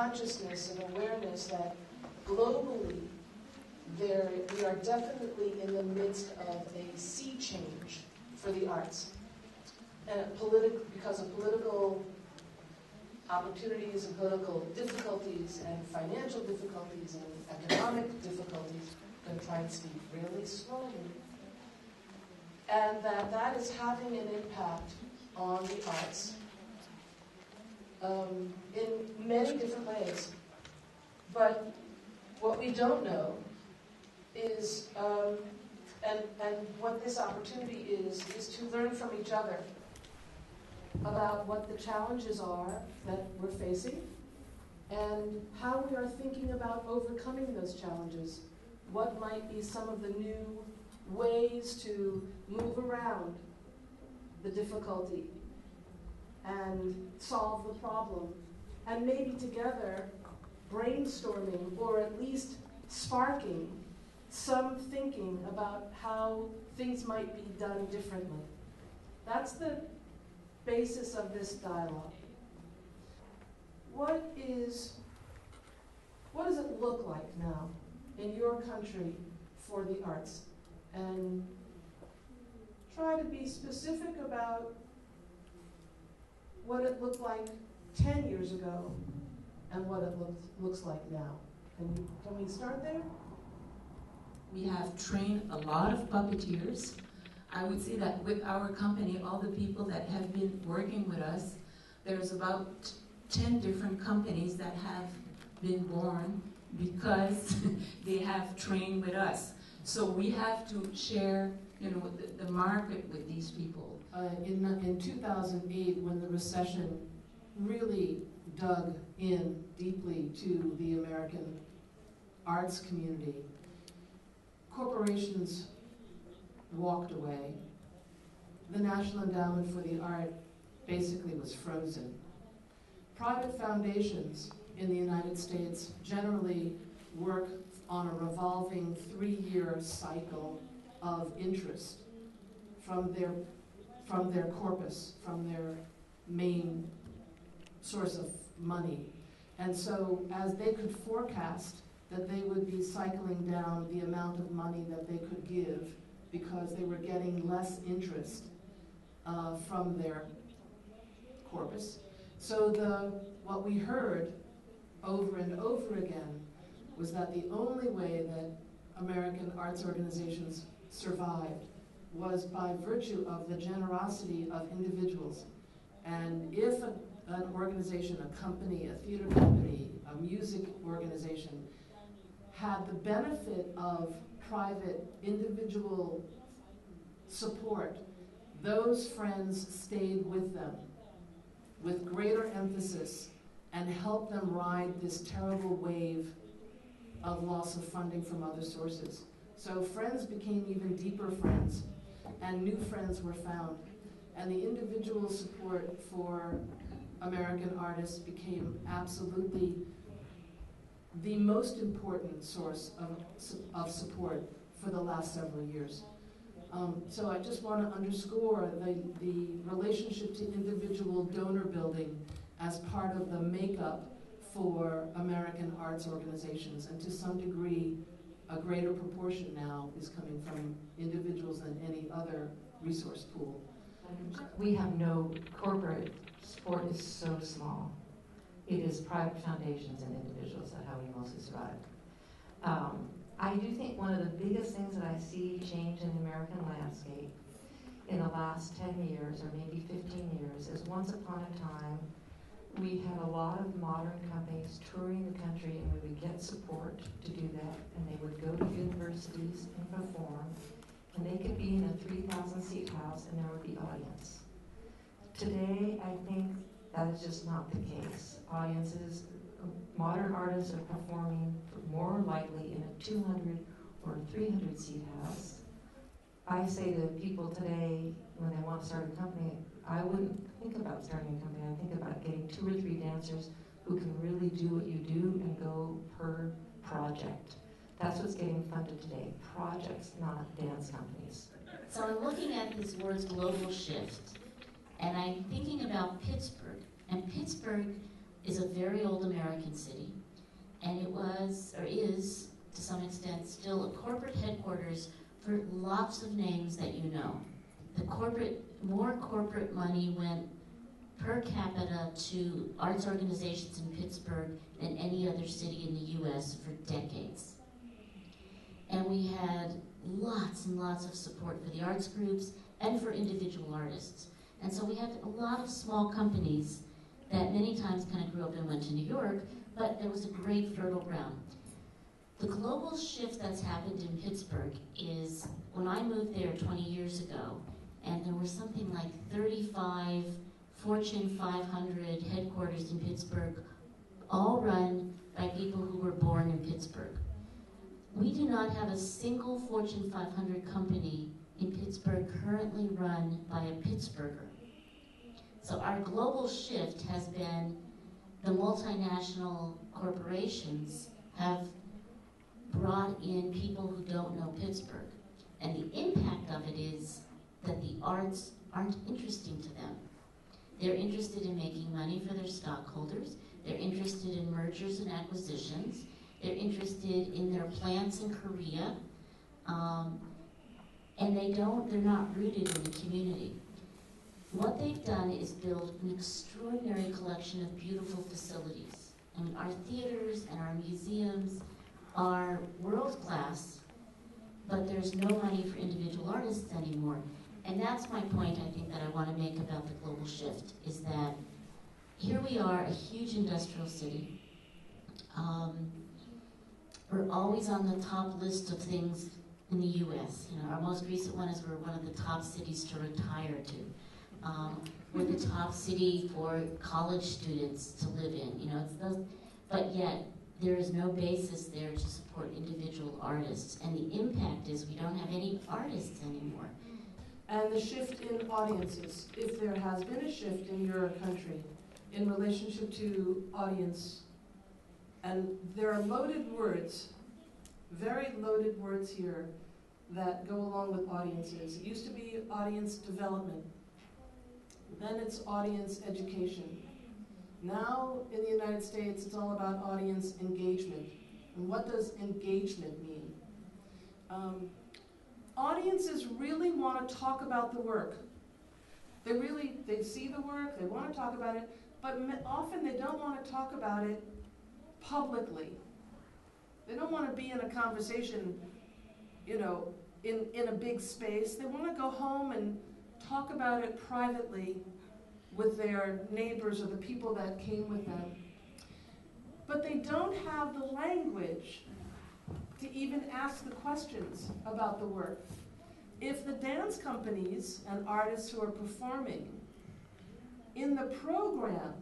consciousness and awareness that globally we are definitely in the midst of a sea change for the arts. And because of political opportunities and political difficulties and financial difficulties and economic difficulties, I'm going to try and speak really slowly. And that is having an impact on the arts in many different ways. But what we don't know is, and what this opportunity is to learn from each other about what the challenges are that we're facing and how we are thinking about overcoming those challenges. What might be some of the new ways to move around the difficulty and solve the problem, and maybe together brainstorming or at least sparking some thinking about how things might be done differently. That's the basis of this dialogue. What does it look like now in your country for the arts? And try to be specific about what it looked like 10 years ago and what it looks like now. Can we start there? We have trained a lot of puppeteers. I would say that with our company, all the people that have been working with us, there's about 10 different companies that have been born because they have trained with us. So we have to share, the market with these people. In 2008, when the recession really dug in deeply to the American arts community, corporations walked away. The National Endowment for the Art basically was frozen. Private foundations in the United States generally work on a revolving 3-year cycle of interest from their corpus, from their main source of money. And so as they could forecast that they would be cycling down the amount of money that they could give because they were getting less interest from their corpus. So what we heard over and over again was that the only way that American arts organizations survived was by virtue of the generosity of individuals. And if an organization, a company, a theater company, a music organization had the benefit of private, individual support, those friends stayed with them with greater emphasis and helped them ride this terrible wave of loss of funding from other sources. So friends became even deeper friends, and new friends were found. And the individual support for American artists became absolutely the most important source of support for the last several years. So I just want to underscore the relationship to individual donor building as part of the makeup for American arts organizations, and to some degree, a greater proportion now is coming from individuals than any other resource pool. We have no corporate support is so small. It is private foundations and individuals that how we mostly survive. I do think one of the biggest things that I see change in the American landscape in the last 10 years or maybe 15 years is once upon a time we had a lot of modern companies touring the country, and we would get support to do that, and they would go to universities and perform, and they could be in a 3,000 seat house and there would be audience. Today, I think that is just not the case. Audiences, modern artists are performing more likely in a 200 or 300 seat house. I say to people today, when they want to start a company, I wouldn't think about starting a company. I think about getting 2 or 3 dancers who can really do what you do and go per project. That's what's getting funded today, projects, not dance companies. So I'm looking at these words, global shift, and I'm thinking about Pittsburgh. And Pittsburgh is a very old American city, and it was, or is, to some extent, still a corporate headquarters for lots of names that you know. More corporate money went per capita to arts organizations in Pittsburgh than any other city in the US for decades. And we had lots and lots of support for the arts groups and for individual artists. And so we had a lot of small companies that many times kind of grew up and went to New York, but there was a great fertile ground. The global shift that's happened in Pittsburgh is, when I moved there 20 years ago, and there were something like 35 Fortune 500 headquarters in Pittsburgh, all run by people who were born in Pittsburgh. We do not have a single Fortune 500 company in Pittsburgh currently run by a Pittsburgher. So our global shift has been the multinational corporations have brought in people who don't know Pittsburgh. And the impact of it is that the arts aren't interesting to them. They're interested in making money for their stockholders. They're interested in mergers and acquisitions. They're interested in their plants in Korea. And they're not rooted in the community. What they've done is build an extraordinary collection of beautiful facilities. I mean, our theaters and our museums are world class, but there's no money for individual artists anymore. And that's my point, I think, that I want to make about the global shift, is that here we are, a huge industrial city. We're always on the top list of things in the US. You know, our most recent one is we're one of the top cities to retire to. We're the top city for college students to live in. You know, but yet there is no basis there to support individual artists. And the impact is we don't have any artists anymore. And the shift in audiences, if there has been a shift in your country in relationship to audience, and there are loaded words, very loaded words here that go along with audiences. It used to be audience development, then it's audience education. Now in the United States, it's all about audience engagement. And what does engagement mean? Audiences really want to talk about the work. They see the work, they want to talk about it, but often they don't want to talk about it publicly. They don't want to be in a conversation, you know, in a big space. They want to go home and talk about it privately with their neighbors or the people that came with them. But they don't have the language to even ask the questions about the work. If the dance companies and artists who are performing in the program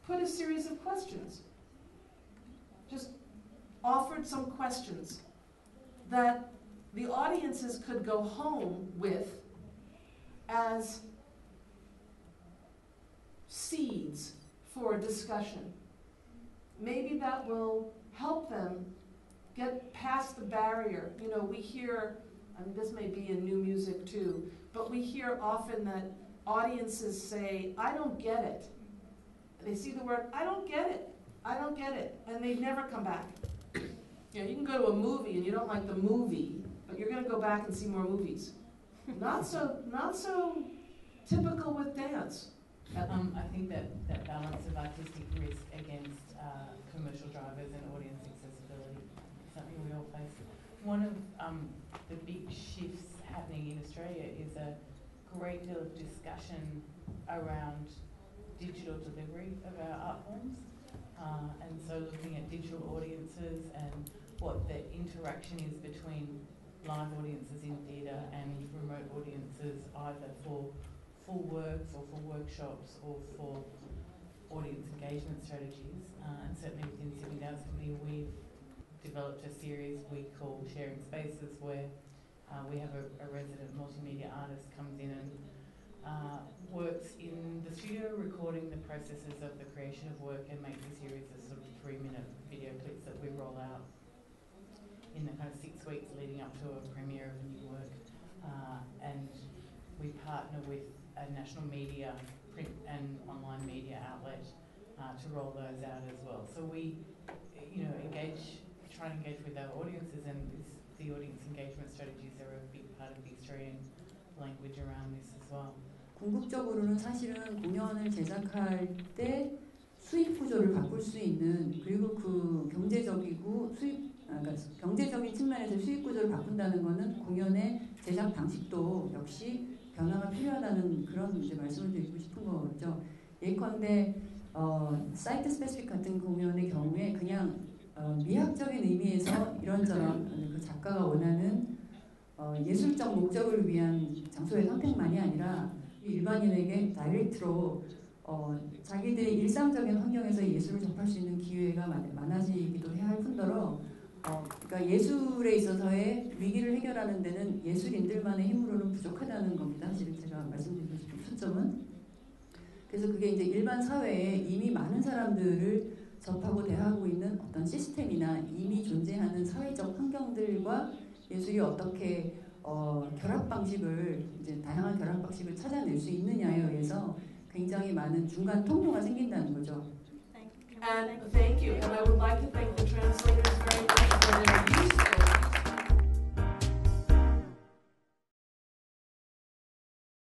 put a series of questions, just offered some questions that the audiences could go home with as seeds for a discussion, maybe that will help them get past the barrier. You know, we hear, I mean, this may be in new music too, but we hear often that audiences say, I don't get it. They see the word, I don't get it, I don't get it, and they never come back. You know, you can go to a movie and you don't like the movie, but you're gonna go back and see more movies. Not so typical with dance. I think that balance of artistic risk against commercial drivers and audience accessibility is something we all face. One of the big shifts happening in Australia is a great deal of discussion around digital delivery of our art forms, and so looking at digital audiences and what the interaction is between live audiences in theatre and remote audiences, either for full works or for workshops or for audience engagement strategies. And certainly within Sydney Dance Company, we've developed a series we call Sharing Spaces, where we have a resident multimedia artist comes in and works in the studio recording the processes of the creation of work and makes a series of sort of 3-minute video clips that we roll out in the kind of 6 weeks leading up to a premiere of a new work. And we partner with a national media, print and online media outlet to roll those out as well. So we, try and engage with our audiences, and the audience engagement strategies are a big part of the Australian language around this as well. 궁극적으로는 사실은 공연을 제작할 때 수입 구조를 바꿀 수 있는, 그리고 그 그러니까 경제적인 측면에서 수입 구조를 바꾼다는 것은 공연의 제작 방식도 역시 변화가 필요하다는 그런 이제 말씀을 드리고 싶은 거죠. 예컨대 사이트 스페시픽 같은 공연의 경우에 그냥 미학적인 의미에서 이런저런 그 작가가 원하는 예술적 목적을 위한 장소의 선택만이 아니라 일반인에게 다이렉트로 자기들의 일상적인 환경에서 예술을 접할 수 있는 기회가 많아지기도 해야 할 뿐더러 그러니까 예술에 있어서의 위기를 해결하는 데는 예술인들만의 힘으로는 부족하다는 겁니다. 사실 제가 말씀드리고 싶은 초점은. 그래서 그게 이제 일반 사회에 이미 많은 사람들을 접하고 대하고 있는 어떤 시스템이나 이미 존재하는 사회적 환경들과 예술이 어떻게 결합 방식을, 이제 다양한 결합 방식을 찾아낼 수 있느냐에 의해서 굉장히 많은 중간 통로가 생긴다는 거죠. And thank you. And I would like to thank the translators very much for their useful